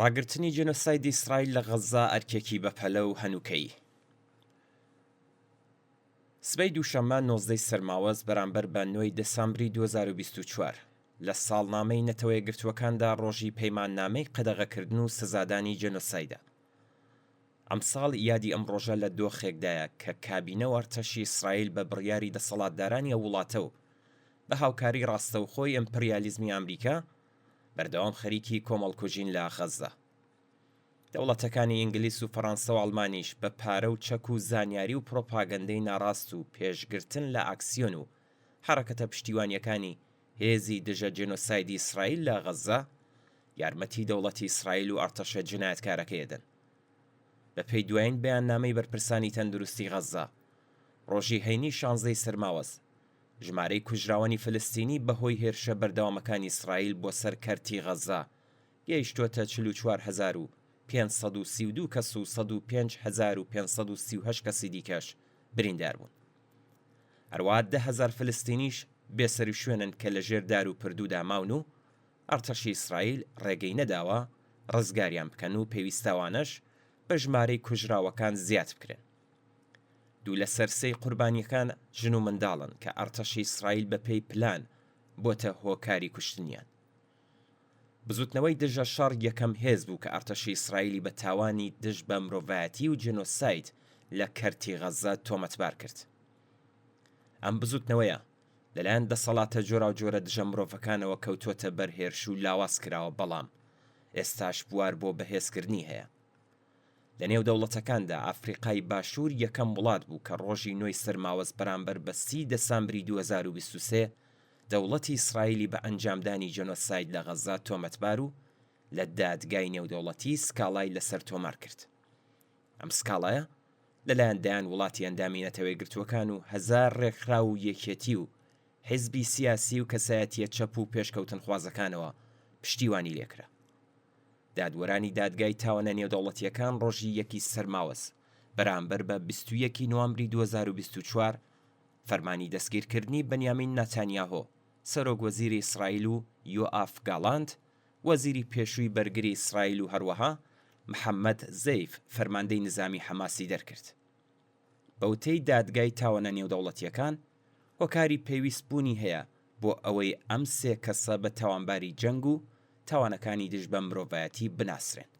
ڕاگررتنی جێنۆسایدی ئیسرائیل لە غەزا ئەرکێکی بەپەلە و هەنووکەی. سبەی دووشەممە 19 سەرماوەز بەرامبەر بە 9 دەسامبری 2024 لە ساڵنامەی نەتەوە یەکگرتووەکاندا ڕۆژی پەیماننامەی قەدەغەکردن و سزادانی جێنۆسایدە. ئەم ساڵ یادی ئەم ڕۆژە لە دۆخێکدایە کە کابینە و ئەرتەشی ئیسرائیل بە بڕیاری دەسەڵاتدارانی وڵاتە و بە هاوکاری ڕاستەوخۆی ئیمپریالیزمی ئەمریکا بەردەوام خەریکی کۆمەڵکوژین لە غەزا. دەوڵەتەکانی ئینگلیس و فەڕەنسا و ئەڵمانیش بە پارە و چەک و زانیاری و پرۆپاگەندەی ناڕاست و پێشگرتن لە ئاکسیۆن و حرەکەتە پشتیوانیەکانی هێزی دژە جێنۆسایدی ئیسرائیل لە غەزا یارمەتی دەوڵەتی ئیسرائیل و ئەرتەشە جنایەتکارەکەیەدەن. بە پێی دوایین بەیاننامەی بەرپرسانی تەندروستی غەزا ڕۆژی هەینی 16 سەرماوەز ژمارەی کوژراوانی فلستینی بەهۆی هێرشە بەردەوامەکانی ئیسرائیل بۆ سەر کەرتی غەزا گەیشتووەتە 44,532 کەس و 105,538 کەسی دیکەش بریندار بوون. هەروەها 10,000 فلستینیش بێسەر و شوێنن کە لە ژێر دار و پردوودا ماون و ئەرتەشی ئیسرائیل ڕێگەی نەداوە ڕزگاریان بکەن و پێویستاوانەش بە ژمارەی کوژراوەکان زیاد بکرێن. دوو لە سەرسەی قوربانیەکان ژن و منداڵن کە ئەرتەشی ئیسرائیل بە پێی پلان بۆتە هۆکاری کوشتنیان. بزوتنەوەی دژە شەڕ یەکەم هێز بوو کە ئەرتەشی ئیسرائیلی بە تاوانی دژ بە مرۆڤایەتی و جێنۆساید لە کەرتی غەزا تۆمەتبار کرد. ئەم بزوتنەوەیە لەلایەن دەسەڵاتە جۆرا و جۆرە دژە مرۆڤەکانەوە کەوتووەتە بەرهێرش و لاواز کراوە، بەڵام ئێستاش بوار بۆ بەهێزکردنی هەیە. لە نێو دەوڵەتەکاندا ئافریقای باشوور یەکەم وڵات بوو کە ڕۆژی 9 سەرماوەز بەرامبەر بە 30 دەسامبری 2023 دەوڵەتی ئیسرائیلی بە ئەنجامدانی جێنۆساید لە غەزا تۆمەتبار و لە دادگای نێودەوڵەتی سکاڵای لەسەر تۆمار کرد. ئەم سکاڵایە لەلایەن دایان وڵاتی ئەندامی نەتەوە یەکگرتووەکان و هەزار ڕێکخراو و یەکێتی و حیزبی سیاسی و کەسایەتیە چەپ و پێشکەوتن خوازەکانەوە پشتیوانی لێکرا. دادوەرانی دادگای تاوانە نێودەوڵەتیەکان ڕۆژی 1 سەرماوەز بەرامبەر بە 21 نوامبری 2024 فەرمانی دەستگیرکردنی بەنیامین نەتانیاهۆ سەرۆکوەزیری ئیسرائیل و یۆئاف گاڵاند وەزیری پێشووی بەرگری ئیسرائیل و هەروەها محەممەد زەیف فەرماندەی نظامی حەماسی دەرکرد. بەوتەی دادگای تاوانە نێودەوڵەتیەکان هۆکاری پێویستبوونی هەیە بۆ ئەوەی ئەم سێ کەسە بە تاوانباری جەنگ و تاوانەکانی دژ بە مرۆڤایەتی بناسرێن.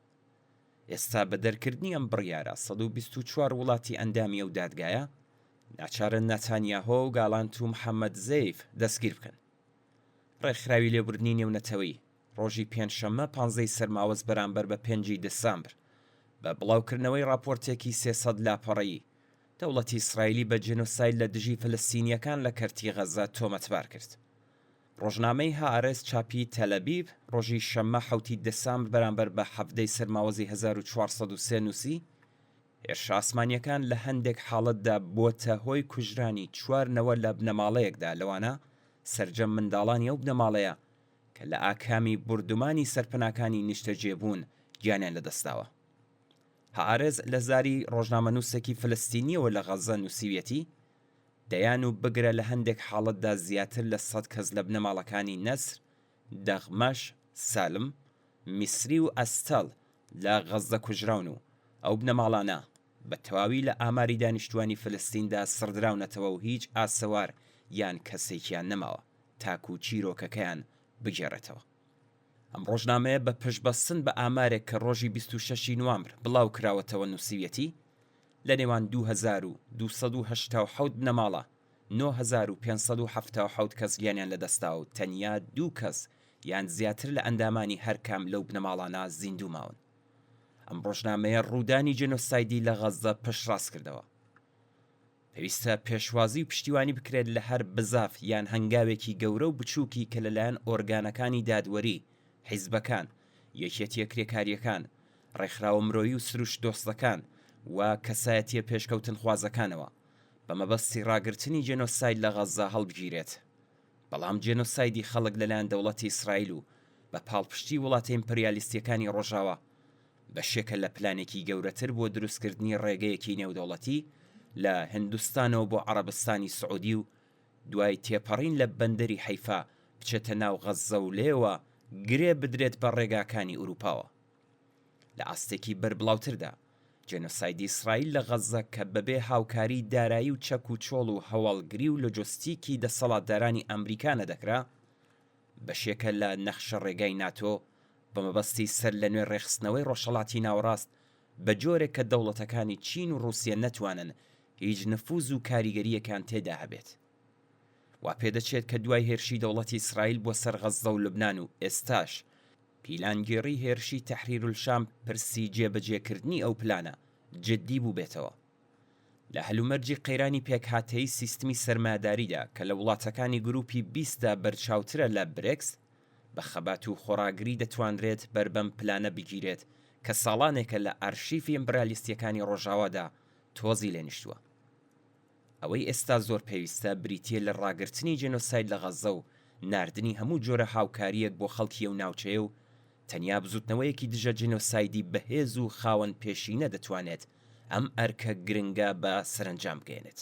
ئێستا بە دەرکردنی ئەم بڕیارە 124 وڵاتی ئەندامی ئەو دادگایە ناچارن نەتانیاهۆ و گاڵانت و محەممەد زەیف دەستگیر بکەن. ڕێکخراوی لێبوردنی نێونەتەوەی ڕۆژی پێنجشەممە 15 سەرماوەز بەرامبەر بە 5 دەسامبر بە بڵاوکردنەوەی راپۆرتێکی 300 لاپەڕەیی دەوڵەتی ئیسرائیلی بە جێنۆساید لە دژی فلستینیەکان لە کەرتی غەزا تۆمەتبار کرد. ڕۆژنامەی هائارێز چاپی تەلەبیب ڕۆژی شەممە 7 دەسامبر بەرامبەر بە 7 سەرماوەزی 1403 نووسی هێرشە ئاسمانیەکان لە هەندێک حاڵەتدا بۆتە هۆی کوژرانی 4 لە بنەماڵەیەکدا، لەوانە سەرجەم منداڵانی ئەو بنەماڵەیە کە لە ئاکامی بردومانی سەرپەناکانی نیشتەجێبوون گیانیان لەدەستاوە. هائارێز لە زاری ڕۆژنامە نووسێکی فلستینیەوە لە غەزا نووسیویەتی دەیان و بگرە لە هەندێک حاڵەتدا زیاتر لە 100 کەس لە بنەماڵەکانی نەسر، دەغمەش، سالم، میسری و ئەستەڵ لە غەزا کوژراون و ئەو بنەماڵانە بە تەواوی لە ئاماری دانیشتوانی فلستیندا سڕدراونەتەوە و هیچ ئاسەوار یان کەسێکیان نەماوە تاکو و چیرۆکەکەیان بگێڕێتەوە. ئەم ڕۆژنامەیە بە پشبەستن بە ئامارێک کە ڕۆژی 26 نوامبر بڵاو کراوەتەوە نووسیویەتی لە نێوان 2287 بنەماڵە 9577 کەس گیانیان لەدەستا و تەنیا 2 کەس یان زیاتر لە ئەندامانی هەرکام لەو بنەماڵانە زیندوو ماون. ئەم ڕۆژنامەیە ڕوودانی جێنۆسایدی لە غەزا پشتڕاست کردەوە. پێویستە پێشوازی و پشتیوانی بکرێت لە هەر بزاف یان هەنگاوێکی گەورە و بچووکی کە لەلایەن ئۆرگانەکانی دادوەری، حیزبەکان، یەکێتیە کرێکاریەکان، ڕێکخراوە مرۆیی و سروش دۆستەکان و کەسایەتیە پێشکەوتن خوازەکانەوە بە مەبەستی ڕاگررتنی جێنۆساید لە غەزا هەڵبگیرێت. بەڵام جێنۆسایدی خەڵک لەلایەن دەوڵەتی ئیسرائیل و بە پاڵپشتی وڵاتە ئیمپریالیستیەکانی ڕۆژاوە بەشێکە لە پلانێکی گەورەتر بۆ دروستکردنی ڕێگەیەکی نێودەوڵەتی لە هندستانەوە بۆ عەرەبستانی سعودی و دوای تێپەڕین لە بەندەری حەیفا بچێتە ناو غەزە و لێوە گرێ بدرێت بە ڕێگاکانی ئوروپاوە. لە ئاستێکی بەربڵاوتردا جێنۆسایدی ئیسرائیل لە غەزە کە بەبێ هاوکاری دارایی و چەک و چۆڵ و هەواڵگری و لۆجۆستیکی دەسەڵاتدارانی ئەمریکانە دەکرا بەشێکە لە نەخشە ڕێگای ناتۆ بە مەبەستی سەر لە نوێ ڕێخستنەوەی ڕۆژهەڵاتی ناوەڕاست بە جۆرێک کە دەوڵەتەکانی چین و رووسیا نەتوانن هیچ نفوز و کاریگەریەکان تێدا هەبێت. وا پێدەچێت کە دوای هێرشی دەوڵەتی ئیسرائیل بۆ سەر غەزە و لوبنان و ئێستاش پیلانگێڕی هێرشی تەحریرولشام پرسی جێبەجێکردنی ئەو پلانە جددی بوو بێتەوە. لە هەلومەرجی قەیرانی پێکهاتەی سیستمی سەرمایەداریدا کە لە وڵاتەکانی گروپی 20دا بەرچاوترە لە برێکس بە خەبات و خۆراگری دەتوانرێت بەربەم پلانە بگیرێت کە ساڵانێکە لە ئارشیفی ئیمپریالیستیەکانی ڕۆژاوادا تۆزی لێنیشتووە. ئەوەی ئێستا زۆر پێویستە بریتیە لە ڕاگررتنی جێنۆساید لە غەزە و ناردنی هەموو جۆرە هاوکاریەک بۆ خەڵکی و ناوچەیە و تەنیا بزوتنەوەیەکی دژە جێنۆسایدی بەهێز و خاوەن پێشینە دەتوانێت ئەم ئەرکە گرنگە بە سەرنجام بگەێنێت.